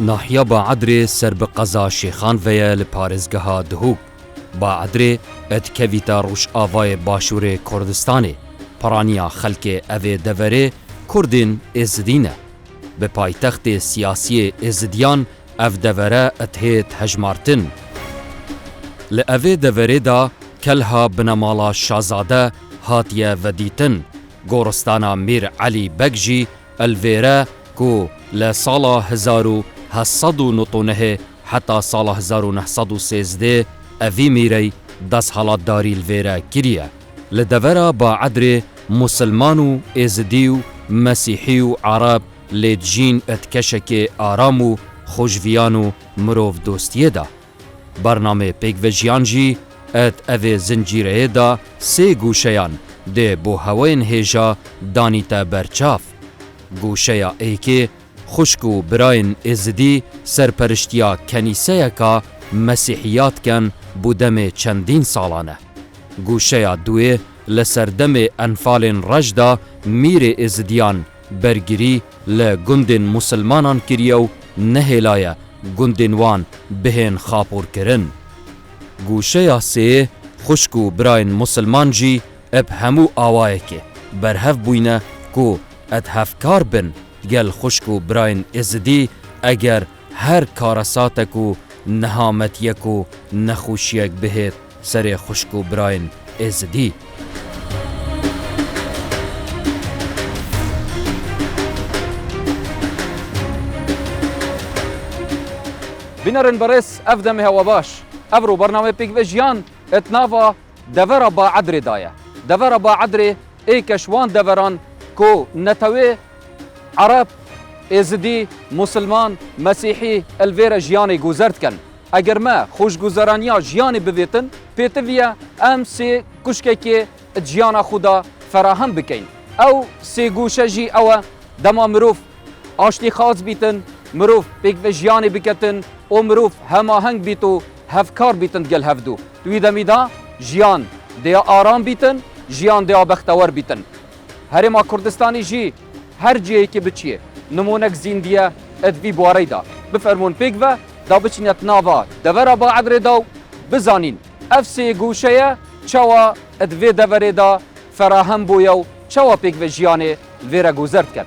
ناحیه باعدرê ser bi qeza şêxan veye li parêzgeha Duhok. Baedrê etkevîta Rojavayê Başûrê Kurdistanê. Paraniya xelkê evê deverê Kurdên Êzidî ne. Bi paytextê siyasiyê Êzidiyan ev devere hêt hejmartin. Li evê deverê da kelha binemala Şazade hatiye vedîtin. Goristana Mîr Elî Beg jî elvêre ku li sala 1899 heta sala 1913 evî mîrey desthilatdarî li vê re kiriye. Li devera Baedrê Musilman û Êzidî û Mesîhî û Arab lê dijîn etkeşekê aram û xweşviyan û mirov dostiyê da. Bername pêkvejiyan jî et evê zincîreyê da sê gûşeyan dê bo heweyên hêja danîte berçav. Gûşeya êkê xuşk û birayên Êzidî serperiştiya kenîseyeka Mesîhiyatken bû demê çendîn salan e. Gûşeya duê li ser demê enfalên reş da mîrê Êzidiyan bergirî li gundên Musilmanan kiriye û nehêlaye gundên wan bihên xapûrkirin. Gûşeya sêyê xuşk û birayên Musilman jî eb hemû awayekê berhev bûyne ku et hevkar bin gel xuşk û birayên Êzidî eger her karasatek û nehametiyek û nexweşiyek bihêt serê xuşk û birayên Êzidî. Bînerin berês ev demê hewa baş. Ev ro bername pêkvejiyan et nava devera Baedrê daye. Devera Baedrê êkeş wan deveran ku netewê Arab, Êzidî, Musilman, Mesîhî elvêre jiyanê guzer dikin. Eger me xweşguzeraniya jiyanê bivêtin, pêtiviye em sê kuşkekê jiyana xwe da ferahem bikin. Ew sê gûşe jî ew e dema mirov aştî xaz bîtin, mirov pêkvejiyanê biketin û mirov hemaheng bît û hevkar bîtin gel hevdû. Di wî demî da jiyan dêya aram bîtin, jiyan dêya bextewer bîtin. Herêma Kurdistanê jî her cihekê biçiye nimonek zîndiye et vî buwareyê da. Bifermûn pêk ve da biçînet nava devera Baedrê da bizanîn ev sê gûşeye çawa et vê deverê da ferahem bûye û çawa pêkvejiyanê vê re guzer dikin.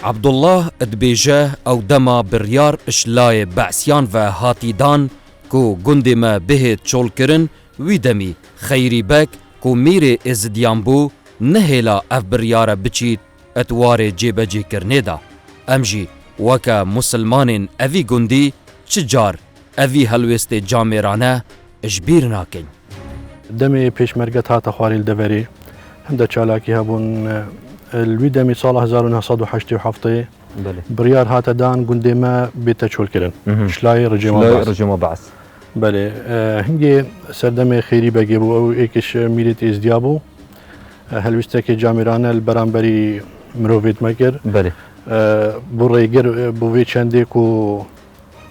Abdullah dibêje ew dema biryar işlayê Be'siyan ve hatî dan ku gundê me bihêt çolkirin wî demî Xeyrî Bek ku mîrê Êzidiyan bû nehêla ev biryare biçît et warê cêbecêkirnê da. Em jî weke Musilmanên evî gundî çi car evî helwestê camêrane ji bîr nakin. Demê pêşmerget hate xwarê li deverê hinde çalakî hebûn li wî demê sala 1987 biryar hate dan gundê me bête çolkirin. Şlayê Rejima Be's. Belê hingê serdemê Xeyrî Begê bû ew êkiş mîrê Êzidiya bû. Helwestekê camêrane li beramberî mirovê me kir. Bu rêgir bu vê çendê ku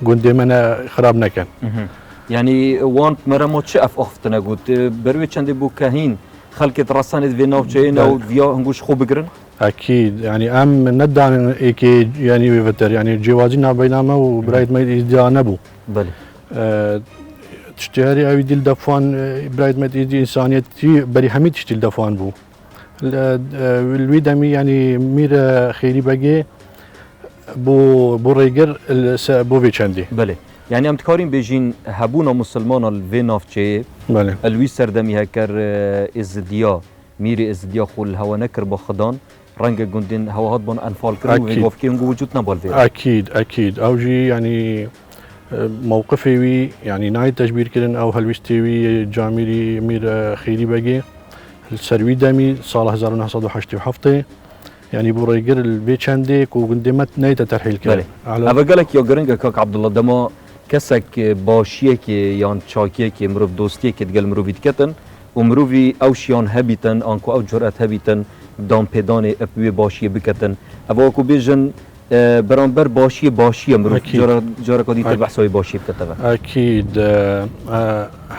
gundê me ne xirab nekin. Yani wan meremo çi ev axftine got ber vê çendê bû kehîn xelkê rastanê vê navçeyê ne viya hingû ji xwe bigirin? Akîd yani em nedanin êkê yanî wê veter yani cêwazî navbeyna me û birayê me Êzidiya nebû. Tiştê herî evî dil defan birayê me Êzidî însaniyetî berî hemî tiştî li defan bû. Li wî demî yanî mîr Xeyrî Begê bu rêgir bo vê çendê. Yani em dikarin bêjin hebûna Musilmana li vê navçeyê li wî serdemî heker Êzidiya mîrê Êzidiya xwe li hewa nekir bo xidan renge gundên hewa hat bon enfalkirin û vê gavkê hingû vücut nebal vê. Akîd ew jî yanî mewqifê wî yanî nayê tejbîrkirin ew helwestê wî camîrî mîr Xeyrî Begê li ser wî demî sala 1987 yani bu rêgir li vê çendê ku gundê me neyte terhîl kirin. Ev gelek ya giring e kak Abdullah dema kesek başiyekê yan çakiyekê mirov dostiyekê digel mirovî diketin û mirovî ew şiyan hebîtin an ku ew cüret hebîtin danpêdanê ev wê başiyê biketin. Ev ku bêjin beramber başiye mirov careka dîtir behsa wê başiyê biketeve. Akîd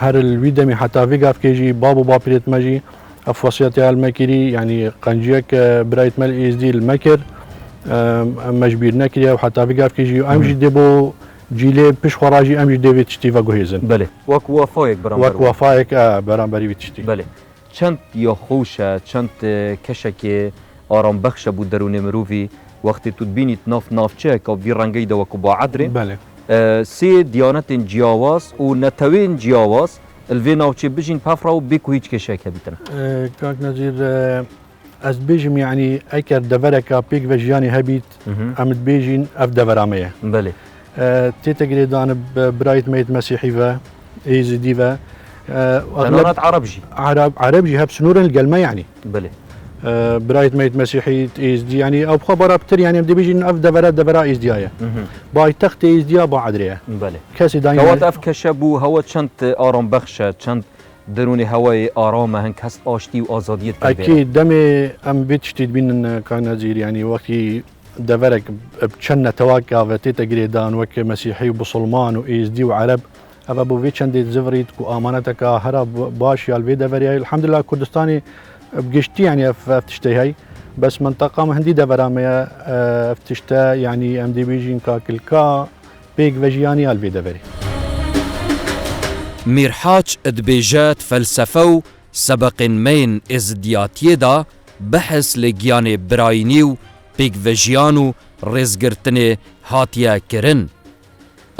her li wî demî heta vê gavkê jî bab û bapîrêt me jî افوسيتي المكري يعني قنجيك برايت مال اس دي المكر مجبير نكريا وحتى في قاف كيجي امجي ديبو جيلي بش خراجي امجي ديفيد تشتيفا جوهيزن بله وەک وەفایەک بەرامبەر وەک وەفایەک بەرامبەری تشتی بله چەند یاخۆشە چەند کەشێکی ئارامبەخشە بوو دەروونێ مرۆڤی وەختی تو بینیت ناوچەیەک وی ڕەنگەیدا وەکو باعەدرێ بله سێ دیانەتên جیاواز و نەتەوێن جیاواز الوێ ناوچێ بژین پافرا و بێک و هیچ کێشێکە بیتن كاك نزير از بيجم يعني اكر دفرك بيك فيجياني هبيت امد بيجين اف دفراميه بله تيتقري دان برايت ميت مسيحي فا ايزدي فا تنانات عربجي عربجي هب سنور القلمه يعني بله برايت ميت مسيحي ايزدي يعني او خبر ابتر يعني بدي بيجين اف دفرا ايزديايا باي تخت ايزديا با عدريا بله كاسي داين كوات اف كشبو هوا چند آرام بخشه چند دروني هواي آرامه هنك هست آشتي و آزادية اكيد دمي ام بيتشتيد بين كان نزير يعني وقتي دفرك بشنة تواكا تيتقري دان وك مسيحي وبسلمان وايزدي وعرب ابا بو فيتشندي زفريت كو امانتك هرب باش يا الفي دفري الحمد لله كردستاني بقشتي يعني افتشتي هاي بس منطقه ما هندي دفراميا افتشتا يعني ام دي بيجين كاكلكا بيك فيجياني الفي دفري ميرحاج ادبيجات فلسفة سبق مين ازدياتيدا بحث لجياني براينيو بيك فيجيانو رزگرتني هاتيا كرن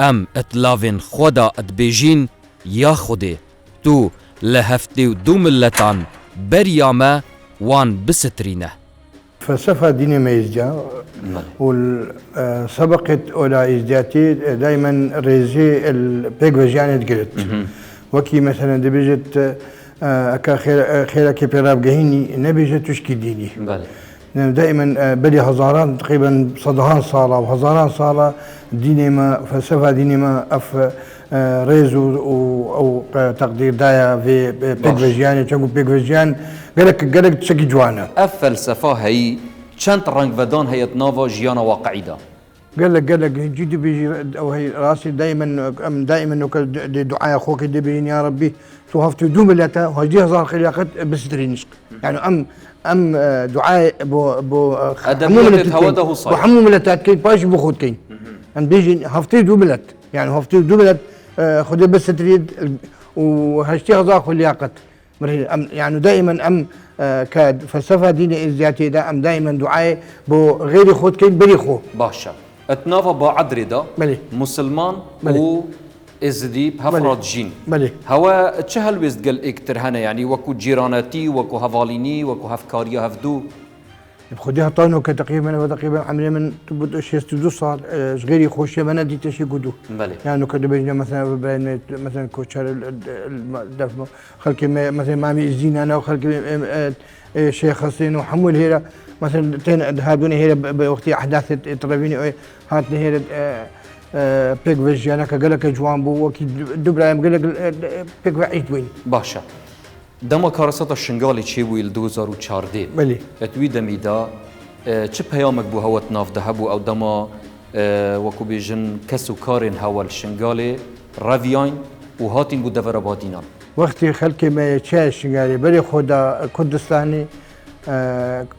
ام اتلافين خودا ادبيجين يا خودي تو لهفتي ودو ملتان برياما وان بسترينه فلسفة دينية ما يزجا والسبقت أولى إزدياتي دائما ريزي البيك فيجياني تقلت وكي مثلا دبيجت أكا خيرا كي بيراب جهيني نبيجت تشكي ديني دائما بدي هزاران تقريبا صدهان صالة وهزاران صالة ديني ما فلسفة ديني ما أف ريزو أو تقدير دايا في بيك فيجياني تشكو بيك فيجيان قالك تشكي جوانا الفلسفة هي چند رنگ ودان هي نافا جيانا واقعي دا قال لك جدي بيجي او هي راسي دائما دعاء اخوك دبين يا ربي توهفت دوم لتا وهجي هزار خليقت بسترينش يعني ام دعاء بو حموم لتا كي باش بخود كين ام بيجي هفتي دوبلت يعني هفتي دوبلت خذ بس تريد وهجي هزار خليقت يعني دائما كفلسفه ديني ازياتي دا ام دائما دعاء بو غير خود كين بري خو باشا اتنافا باعدري دا مسلمان و ازدي بهفراد جين هوا تشهل ويست قال اكترهنا يعني وكو جيراناتي وكو هفاليني وكو هفكاريا هفدو بخديها طانو تقريبا عمليه من تبدو شي استودو صار غير خوشي بنا دي تشي قدو يعني كده بيجي مثلا مثلا كوتشار الدفن خلك مثلا مامي الزين انا وخلك شيخ حسين وحمول هيرا مثلا تين هادوني هيرا بوقت احداث تربيني هاتني هيرا بيك فيجيانا قالك جوان بو وكي دبرايم قالك بيك وعيد وين باشا دما كارسات الشنغالي تشي ويل 2014 بلي اتوي دميدا چه پیامک بو هوت ناف دهبو او دما وكو بيجن كسو كارين هوا الشنغالي رافياين وهاتين بو دفر بادينان وقتی خلقی ما چه شنگاری بری خدا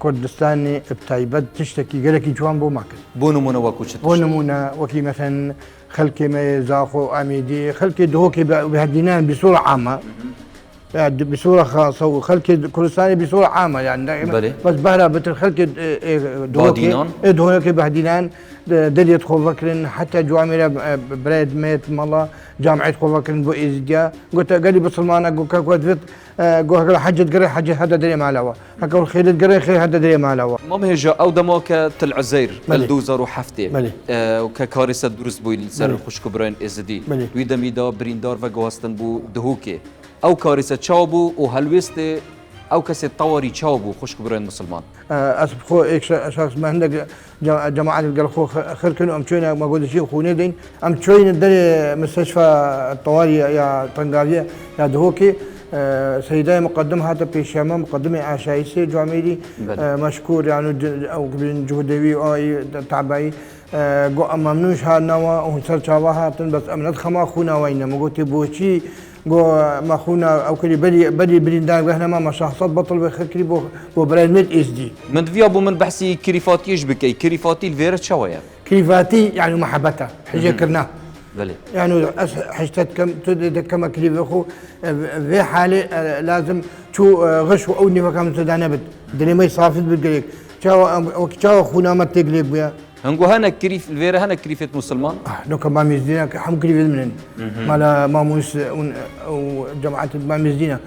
کردستانی بتایبت تشتکی گلکی جوان بو ماکن بونمونه وکو چه بونمونه وکی مثلا خلقی ما زاخو عميدي خلقی دهوکی بهدینان بصورة عامة بصورة خاصة وخلقي كردستاني بصورة عامة يعني دائما بس بهرا بتر خلقي دهوكي بهدينان دليت خو فكرن حتى جواميرا بريد ميت مالا جامعة خو فكرن بو إزديا قلت قالي بسلمانة قلت كوت قلت حجة قري حجة هذا دري مالوا هكا خيلت قري خيل هذا دري مالوا ممهجة أو دموك تلعزير الدوزر وحفتي وككارثة درس بو السر خوش كبرين إزدي ويدميدا بريندار وقواستن بو دهوكي او كارثه تشاوبو وهلويستي او كسي طوري تشاوبو خوش كبرين مسلمان اسب خو ايك شخص ما عندك جماعه قال خو خركنوا امشينا ما قلت شيء خو ندين امشينا دري مستشفى الطوارئ يا طنجاويه يا دهوكي سيداي مقدم هذا بيشامه مقدمه عشايسي جواميري مشكور يعني او جهدوي او تعباي ممنوش هالنوا وسر شواها بس امنت خما خونا وين ما قلت بوشي جو ما خونا او كلي بدي بريندان وهنا ما شخصات بطل بخكري بو براند اس دي من فيا بو من بحثي كريفاتيش بكي كريفاتي الفيرت شوية كريفاتي يعني محبتها حاجه كرنا بله يعني حشتت كما كليف اخو في حاله لازم تو غش او نفا كم تدانبت دني ما يصافد بالقليك تشاو خونا ما تقليك بيا هنقو هنا كريف الفيرا هنا كريفة مسلمان لو كان ما ميزدينا حم كليف منن مالا ماموس وجماعه ما ميزدينا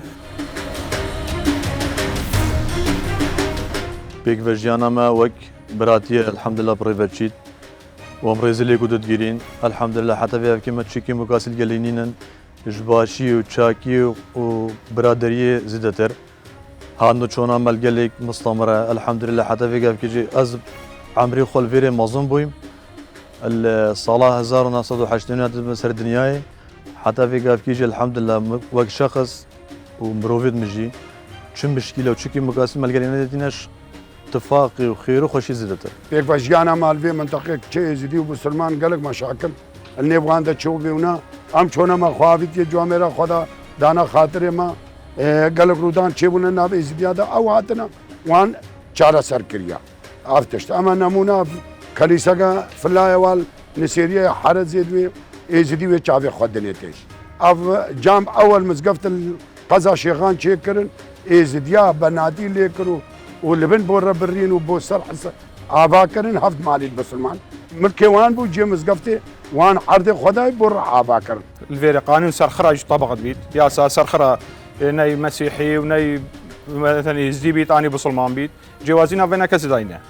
بيك فيجيانا ما وك براتي الحمد لله بريفاتشيت ومريزلي قدود جيرين الحمد لله حتى فيها كيما تشيكي مقاسل قلينين جباشي وتشاكي وبرادرية زدتر هانو چونا ملقليك مستمرة الحمد لله حتى فيها كيجي أز عمري خول فيري مازن بويم الصلاة 1980 مسر دنياي حتى فيها كيجي الحمد لله وك شخص ومروفيد مجي چون مشكلة وتشيكي مقاسل ملقلينين ديناش اتفاقي وخير وخوشي زدته. بيك فجيانا مال في منطقة شيء زدي وبسلمان قالك مشاكل النيفوان ده شو بيونا أم شونا ما خوافيت يجواميرا خدا دانا خاطر ما قالك رودان شيء بونا ناب زديادا أو هاتنا وان شارع سركريا عرفتشت أما نمونا كنيسة فلاية وال نسيرية حارة زيدوي زدي وشافي خدنيتش. أف جام أول مزقفت القضاء شيخان شيكرن زديا بنادي ليكرو واللبن بورا برين وبو صرح عباكرن هفت مالي البسلمان ملكي وان بو جي مزقفتي وان عرض خداي بورا عباكرن الفيري قانون سرخرة طبقة بيت يا سرخرة ناي مسيحي وناي مثلا يزدي بيت اني بسلمان بيت جوازينا بينا كسداينا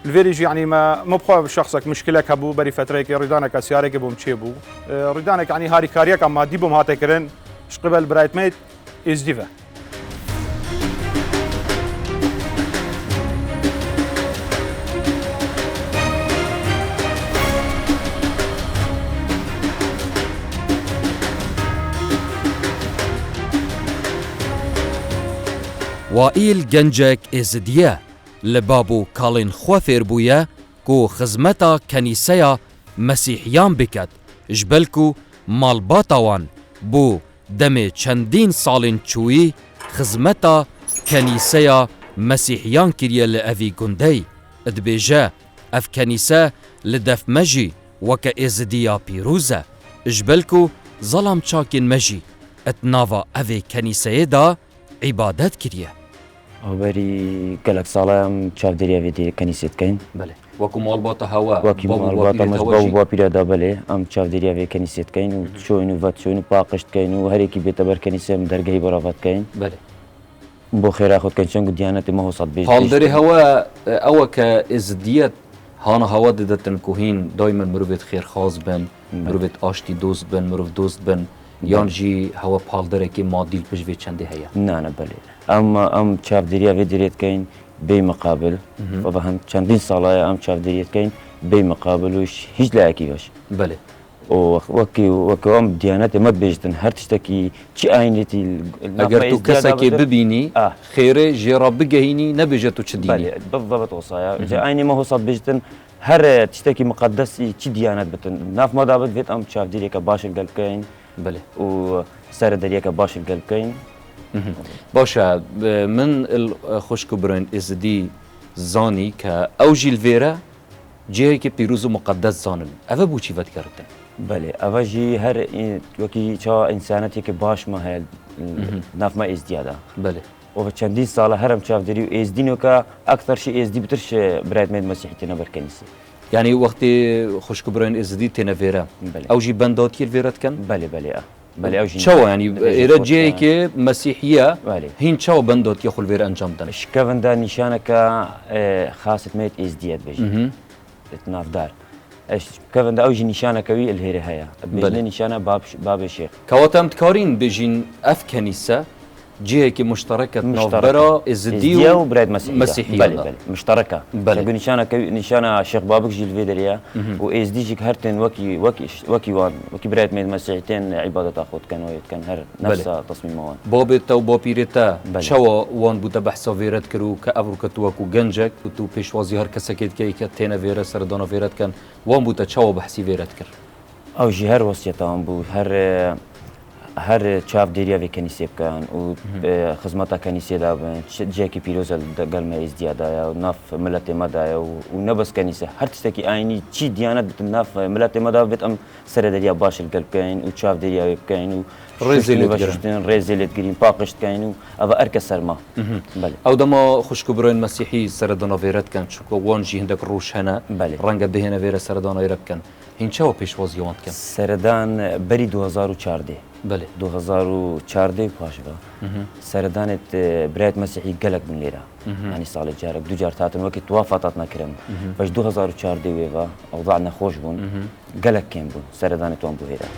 الفيري يعني ما بخوا شخصك مشكله كبو بري فتره كي ريدانك سيارك بو مشيبو ريدانك يعني هاري كاريك اما ديبو هاتا كرن اش قبل برايت ميت ازديفا وائیل گەنجێک ئێزدیە لە باب و کاڵین خوافێر بوویە کۆ خزمەتە کەنیسەیە مەسیحیان بکات ji بەلک و ماڵباتاوان بۆ دەمێ چەندین ساڵین چووی خزمەتە کەنیسەیە مەسیحیان کریە لە ئەڤی گوندەی دبێژە ئەف کەنیسە لە دەفمەژی وەکە ئێزدیە پیرۆزە ji بەلک و زەڵام چاکین مەژی ئەت ناڤە ئەvê کەنیسەیەدا عیبادەت کریە وبري قالك صلاة شاف دريا في كنيسة كاين بله وكو مالباطة هوا وكي مالباطة مزبوط وابيرا دابله ام شاف دريا في كنيسة كاين وشو انوفاسيون باقشت كاين وهريكي بيتبر كنيسة مدرجة برافات كاين بله بو خير اخذ كان شنو ديانتي ما هو صد بيج هالدري هوا او كازديات هانا هوا ددتن كوهين دايما مروفت خير خاص بن مروفت اشتي دوست بن مروف دوست بن يانجي هوا بالدركي ماديل بجوي چندي هيا نعم بله ام شاف دريا في دريت كاين بمقابل فهم چندين صلاة ام شاف دريت كاين بمقابل وش هيج لاكي باش بله وكي ام ديانتي ما بيجتن هر تشتكي شي عينتي اگر تو كسكي ببيني خيره جيرا بقهيني نبجتو تشديني بله بالضبط وصايا جا عيني ما هو صاب بيجتن هر تشتكي مقدس شي ديانات بتن ناف ما دابت فيت ام شاف دريك باش القلب كاين بله وسر دريك باش القلب كاين باشا من الخشكو برين ازدي زاني كأوجي الفيرا جيهي كبيروز مقدس زانن أفا بوشي فات كارتن بله أفا جي هر وكي شا إنسانتي كباش ما هي ناف ما ازديادا بله وفي چندين سالة هرم شاف دريو ازدينو كا أكثر شيء ازدي بترش برايت ميد مسيحيتي نبر كنيسي يعني وقت خشكو برين ازدي تينا فيرا بله أوجي بنداتي الفيرا كان بله بله أوجي شو يعني إيراد جيهي مسيحية بله هين شو بندات ياخو الفيرا أنجام دان شكافن دا نشانك خاصة ميت ازدياد بيجي اتناف دار كافن دا أوجي نشانك وي الهيري هيا بيجي نشانة باب الشيخ كواتم تكارين بيجين أف كنيسة جهة مشتركة نافبرا ازديو وبراد مسيحية بله مشتركة بله نشانة شيخ بابك جيل فيدريا واز دي جيك هرتن وكي براد ميد مسيحيتين عبادة اخوت كان ويت كان هر نفس تصميم وان بابتا وبابيرتا شوا وان بوتا بحثا فيرت كرو كأفركتو وكو جنجك وتو بيشوازي هر كسكيت كي كتينا فيرت سردانا فيرت كان وان بوتا شوا بحثي فيرت كر او جي هر وصيتان بو هر هر چاف دیریا و کنیسه بکن و خدمت کنیسه دابن جاکی پیروز قال ما ازدیادا و ناف ملت مادا و نبس کنیسه هر تشتکی آینی چی دیانت بت ناف ملت مادا بت ام سر دریا باش القلب کن و چاف دریا بکن و رزيلت جرين باقشت كاين و ابا اركسر ما بله او دما خوشكو برين مسيحي سردانا فيرت كان شكو وانجي هندك روش هنا رنگ بهنا فيرا سردانا يرب كان هنچاو پیشوازیوانت کن سردان بری 2014 بله 2014 پاشگا سردانت برایت مسیحی گلک بن لیرا یعنی سال جارك دو جار تاتن وقت توافقتنا كرم باش 2014 ويفا اوضاعنا خوش بون گلک كين بون سردانت وان بو هيرا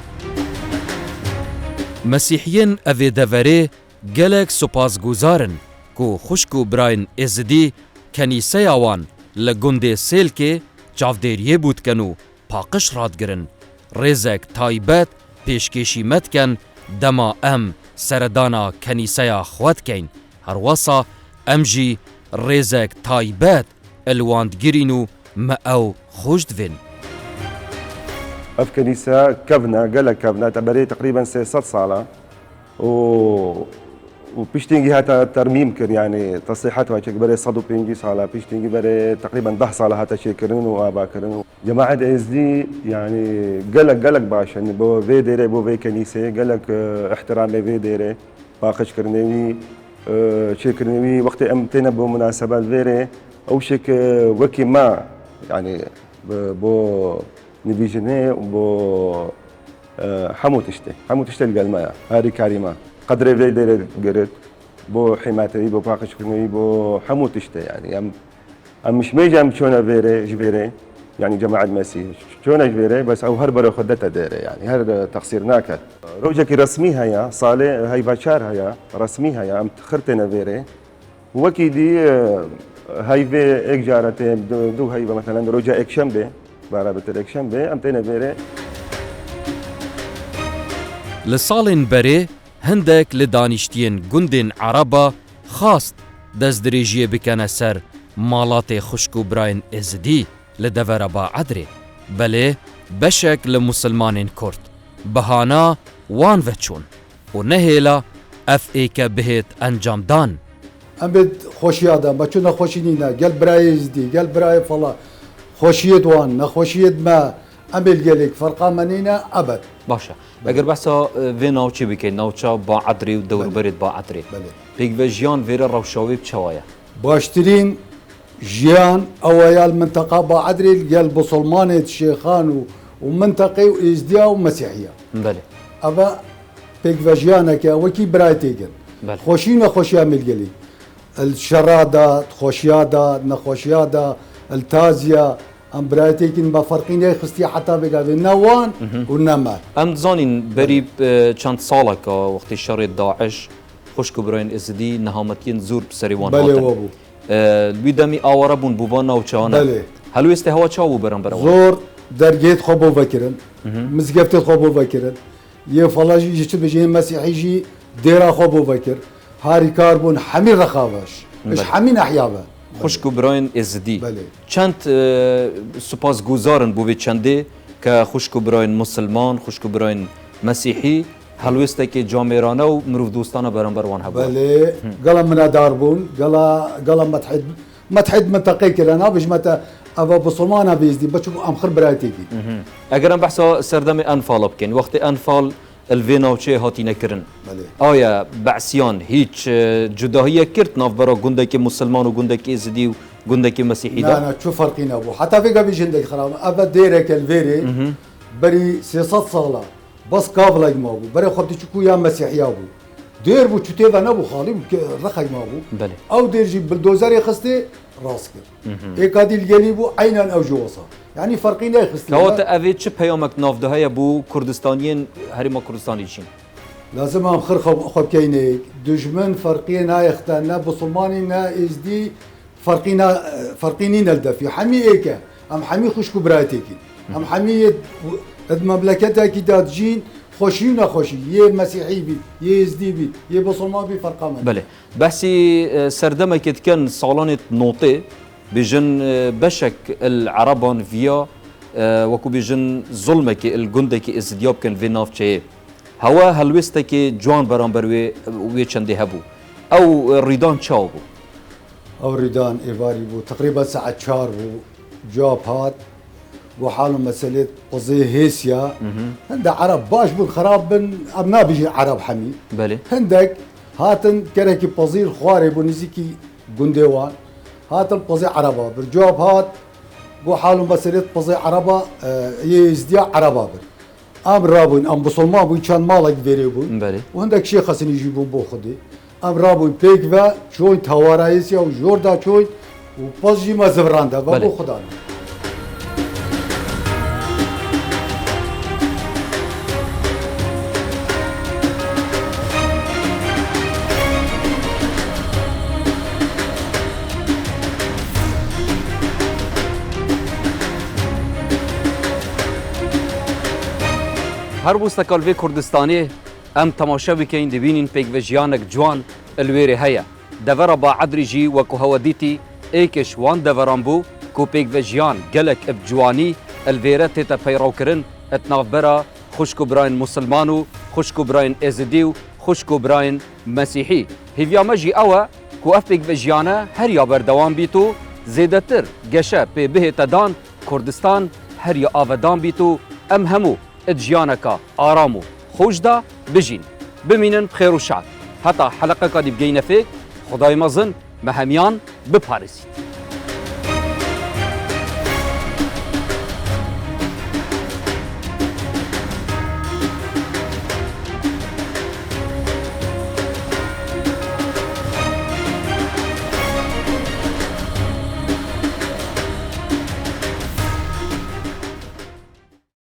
مسیحیین اوی دوره گلک سپاسگزارن کو خوشکو براین ازدی کنیسه آوان لگنده سیل که چافدریه بود کنو پاقش راد گرن ریزک تایبت پیشکشی مت کن دما ام سردانا کنیسه خواد کن هر واسا ام جی ریزک تایبت الواند گرینو ما او خوشد وین اف كنيسه كبنا قال كبنا تبري تقريبا 6 صاله وبيشتينجي هاتا ترميم كر يعني تصليحات وهيك بري صدو بينجي صاله بيشتينجي بري تقريبا 10 صاله هاتا شيكرن وابا كرن جماعه اس دي يعني قالك باش يعني بو في ديري بو في كنيسه قالك احترام في ديري باقش كرنيوي شيكرنيوي وقت امتنا بمناسبات فيري او شيك وكي ما يعني بو نبيجني وبو حمو تشتي القلمايا هاري كاريما قدر في دير قرد بو حماتي بو باقش كنوي بو حمو تشتي يعني ام مش ميجا ام شونا فيري جبيري يعني جماعة مسيح شونا جبيري بس او هربرة خدتها ديري يعني هر تقصيرناك روجك رسميها يا صالح هاي باشار هيا رسميها يا ام تخرتنا فيري وكي دي هاي في اك جارتي دو هاي مثلا روجا اك شمبي بارابة الإكشنبه أمتنا بيري لسالين بري هندك لدانشتين جندن عربا خاست دزدريجيه بكنا سر مالاتي خشكو براين ازدي لدفر با عدري بله بشك لمسلمانين كرد بهانا وان وچون ونهيلا اف ايكا بهت انجام دان امد خوشيادا ما چون خوشينينا قال براي ازدي قال براي فلا خوشيت وان نخوشيت ما عمل قالك فرقا منينا ابد باشا اگر بحثا في ناوچي بكي ناوچا با عدري و دور برد با عدري بيك في جيان فيرا روشاوي بچوايا باشترين جيان اويا المنطقه با عدري قال بسلمانه الشيخان ومنطقي وازديا ومسيحيه بله ابا بيك في جيانك وكي برايتيجن خوشينا خوشيا عمل قالي الشراده خوشياده نخوشياده التازيا ام برايتيكن بفرقين خستي حتى بقى النوان والنمال ام زانين بريب چند سالك وقت شر داعش خوشكو براين ازدي نهامتين زور بسريوان بله وابو الويدامي اوربون بوبانا وچانا بله هلو استهوا چاو برن برا زور درجيت خبو فكرن مزقفت خبو فكرن يفلاجي يجي بجي مسيحي جي ديرا خبو فكر هاري كاربون حمير رخاوش مش حمين احيابه خوشكو براين ازدي بله چند سپاس گزارن بو چنده که خوشكو براين مسلمان خوشكو براين مسيحي هلوسته که جامعرانه و مروف دوستانه برانبر وان هبوا بله قال منا داربون قال متحد منطقي كلنا بج متى ابا بسلمان بيزدي بچو ام خر برايتيكي اگر ام بحثا سردم انفال بكن وقت انفال الفيناوچه هاتی نکرن آیا بعثیان هیچ جداهیه کرد ناف برا گندک مسلمان و گندک ازدی و گندک مسیحی دا؟ نه شو فرقی نبو حتی فيك بيجندك خراب ابا ديرك الفيري بري 600 صاله بس قابل ما بو بري خبتي شكو يا مسيحي ابو دير بو تشتيبا نبو خالي رخي ما بو بله او دير جيب بلدوزر خستي راسك هيك هذه الجليبو عينا او جوصا يعني فرقين لا يخص كوات افيت چه پیامک ناف دهه بو کردستانیین هریما کردستانی چین لازم هم خر خب كاينه دجمن فرقين هاي اختنا بصلماني نا ازدي فرقين الدفي حمي ايكا ام حمي خوشكو براتيكي ام حمي مملكتها كي جين خوشينا خوشي يه مسيحي بي يه ازدي بي يه بصلمان بي فرقا من بله بحثي سردمه كان صالانه نوطي بجن بشك العربان فيا وكو بجن ظلمك الجندك ازدياب كان في نافچه هوا هەلوێستێکی جوان بەرامبەر وێ چەندێ هەبوو ئەو ڕیدان چاو بوو او ريدان ايباري بو تقريبا ساعه 4 بو جواب هات وحاله مسألة قضية هيسيا هند عرب باش بن خراب بن ابنا بيجي عرب حمي بله هندك هاتن كركي بوزير خواري بو نزيكي قنديوان هاتن بوزي عربا بالجواب هات بو حاله مسألة بوزي عربا يزديا عربا بر ام رابون ام بسلمان بو كان مالك فيري بو بله وهندك شيخ خاصني يجيبون بو خدي ام رابون بيك و شوين توارايسيا وجوردا شوين وبوزي ما زبراندا بو خدانا هەر بووستەکەڵێ کوردستانی ئەم تەماشا بکەین دەبینین پێکڤژیانێک جوان ئەلوێرێ هەیە دەڤەرە باعەدریژی وەکو هەوە دیتی ئێکش وان دەڤەران بوو کو پێکڤژیان gelek ئەب جوانی ئەلڤێرە تێتە پەیڕاوکردن ئەتناڤبەرە خوشک و براین موسلمان و خوشک و براین ئێزدی و خوشک و براین مەسیحی هیڤیامەژی ئەوە کو ئەف پێکڤژیانە هەریا بەردەوام بیت و زێدەتر گەشە پێ بهێتەدان کوردستان هەریا ئاڤەدان بیت و ئەم هەموو اتجيانكا آرامو خوشدا بجين بمينن بخير وشعب حتى حلقة قد بجينا فيك خداي مزن مهميان بباريسي